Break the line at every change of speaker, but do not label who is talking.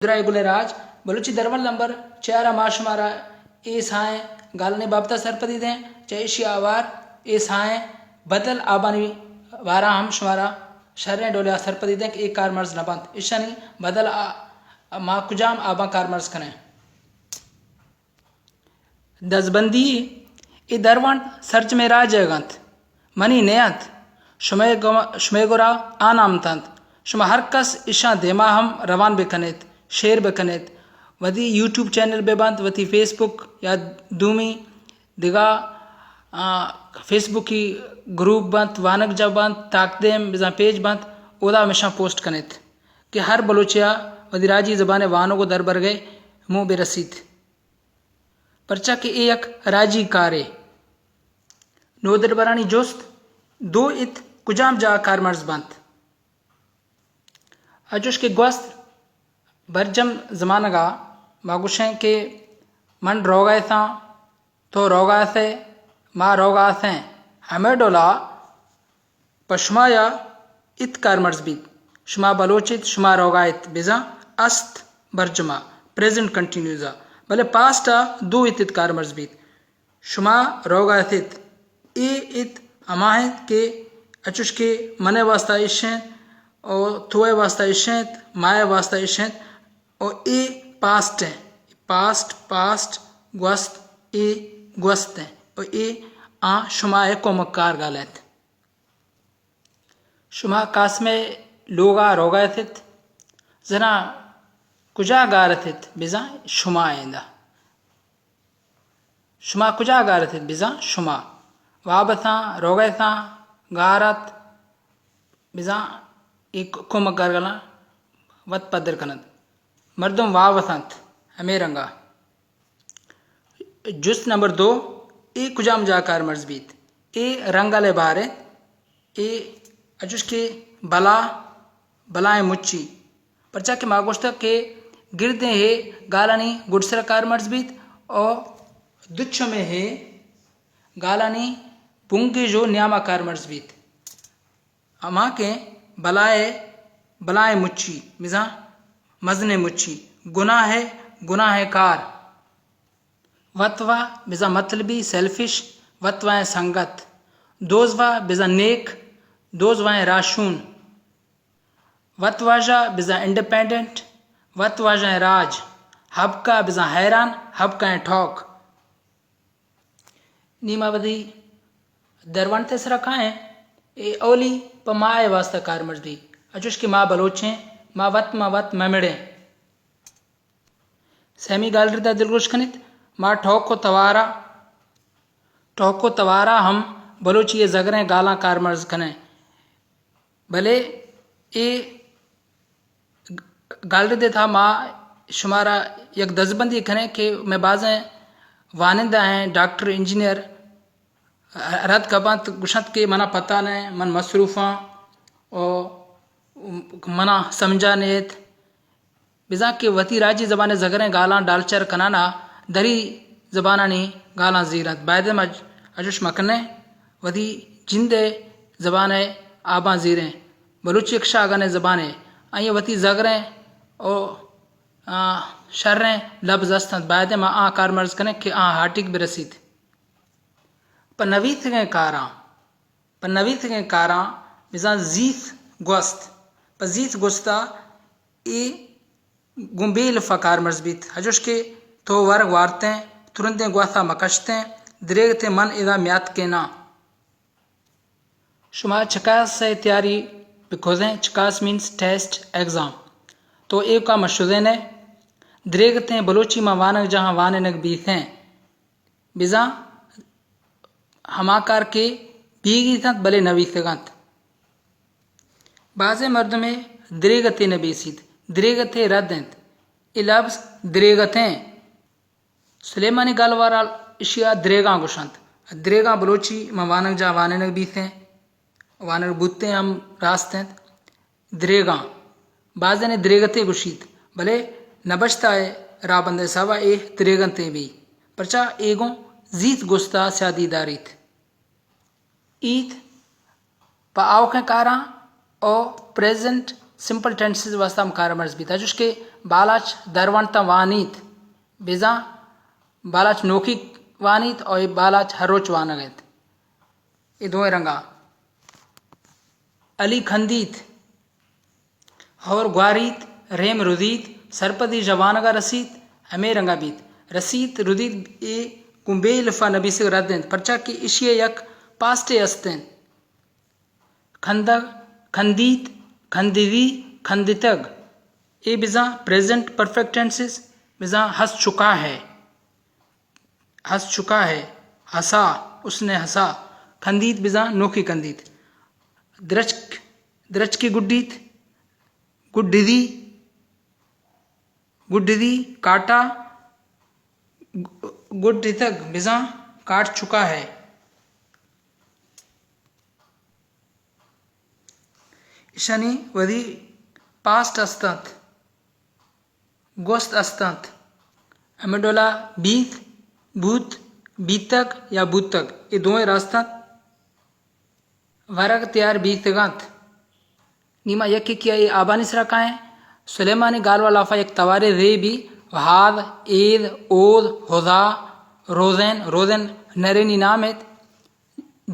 गुलेराज Balochi दरवन number 4 माशुमारा ए साए गालने बाबता सरपदी दें चैशी आवार ए साए बदल आबानी वारा हम शुमारा शर्रे डोले सरपदी दें एक कार मर्ज नबंत ईशानी बदल मा कुजाम आबा कार मर्ज करें दजबंदी ए दरवन सर्च में राजगंत मनी नेयत शुमेगुरा आनामतंत शुमा हर कस ईशा देमा हम रवान बेकनेत शेयर बेकनेत वदी यूट्यूब चैनल बेबंत वती फेसबुक या दूमी दिगा फेसबुक की ग्रुप बंत वानक जब बंत ताकदेम बिजा पेज बंत ओदा हमेशा पोस्ट कनेत कि हर बलोचिया वदी राजी जबाने वानों को दर बर गए मुँह बेरसीत परचा के एक राजी कारे नोदर बरानी जोस्त दो इत कुजाम जा कार मर्ज बंत अजुश के ग्वस्त बरजम जमानगा मागुशें के मन रोगा था तो रोगा से माँ रोगा से हमें डोला पशमाया इत कार मर्ज बीत शुमा बलोचित शुमा रोगायत बिजा अस्त बरजमा प्रेजेंट कंटिन्यूजा भले पास्टा दो इत कार मर्ज बीत शुमा रोगायत ए इत अमाहित के अचुश के मने वास्ता इशें और थोए वास्ता इशें माया वास्ता इशें और ए पास्ट है पास्ट पास्ट ग्वस्त ए ग्वस्त है और ए आ शुमा है को मक्कार गालत शुमा कास में लोगा रोगा थे जना कुजा गार थे बिजा शुमा आइंदा शुमा कुजा गार थे बिजा शुमा वाबथा रोगा था गारत बिजा एक को मक्कार गला वत पदर कनत मर्दम वावसंत हमें रंगा जुस्त नंबर 2 ए कुजाम जाकार मर्जबीत ए रंगाले बारे ए अजुश के बला बलाए मुच्ची परचा के मागोश्ता के गिरदे है गालानी गुडसरा कार मर्जबीत और दुच्छ में है गालानी पुंगे जो न्यामा कार मर्जबीत अमा के बलाए बलाए मुच्ची मिजा मजने मुच्ची गुनाह है कार वतवा बिजा मतलबी सेल्फिश वतवा संगत दोजवा बिजा नेक दोजवा राशून वतवाजा बिजा इंडिपेंडेंट वतवाजा राज हबका बिजा हैरान हबका ठोक नीमावधी दरवन तेसरा कहाँ है ए ओली पमाए वास्ता कार मर्दी अजुश की माँ बलोचे माँ वत ममड़े सहमी गालरदा दिलगुश खनित माँ ठोक को तवारा हम बलोची ये जगरें गाला कार मर्ज खने भले ए गालरदे था माँ शुमारा यक दजबंदी खने के मैं बाजें वानिंदा हैं डॉक्टर इंजीनियर रद कबंत गुशत के मना पता ने मन मसरूफ़ा और मना समझा नेत बिजा के वती राजी जबाने जगरें गाला डालचर कनाना दरी जबाना नी गाला जीरत बायदे अजुश मकने वती जिंदे जबाने आबा जीरें बलूची अक्षा गने जबाने आइए वती जगरें और शर्रें लफ्ज़ अस्तंत बायदे मा आ कार मर्ज कने कि आ हाटिक बिरसीत पन्नवीत के कारा बिजा जीत गोस्त पजीत गोस्ता ए गुम्बेल फकार मर्जबीत हजुश के तो वर्ग वारते तुरंत ग्वाथा मकशते दरेगते मन इदा म्यात के ना शुमा चकास से तैयारी बिखोजें चकास मीन्स टेस्ट एग्ज़ाम तो एक का मशुदे ने दरेगते बलोची मा वानक जहाँ वाने नक बीत हैं बिजा हमाकार के बीगी तंत भले नवी तगंत बाज़े मर्द में दरेगते नबीसीत दरेगते रद्दंत इलाब्स दरेगतें सुलेमानी गालवारा इशिया दरेगा गुशंत दरेगा बलोची मा वानक जा वानक बीते वानक बुत्ते हम रास्ते दरेगा बाज़े ने दरेगते गुशीत भले नबश्ता है राबंदे सवा ए दरेगते भी परचा एगो जीत गुस्ता शादी दारित ईद पाओ के कारा और प्रेजेंट सिंपल टेंसेस वास्ता हम कार मर्ज भी था जिसके बालाच दरवंत वानीत बिजा बालाच नोकी वानीत और बालाच हरोच वानगत ये दो रंगा अली खंदीत और ग्वारीत रेम रुदीत सरपदी जवानगा रसीत हमें रंगा बीत रसीत रुदीत ए कुंबेल फा नबी से रद्दें परचा की इशिये यक पास्टे अस्तें खंदक खंदीत खंदिदी खंदितग ए बिजा प्रेजेंट परफेक्ट टेंसेस बिजा हंस चुका है हंसा उसने हंसा खंदीत बिजा नोकी खंदीत द्रच की गुड्डीत गुड्डिदी काटा गुड्डितग बिजा काट चुका है ईशानी वधी पास्ट अस्तात गोस्त अस्तात अमेडोला बीत भूत बीतक या भूतक ये दोवें रास्ता वरग त्यार बीतगत नीमा यक किया ये आबानिस रखा है सुलेमानी गालवा लाफा एक तवारे रे भी वहाद ईद ओद होदा रोजेन नरेनी नाम है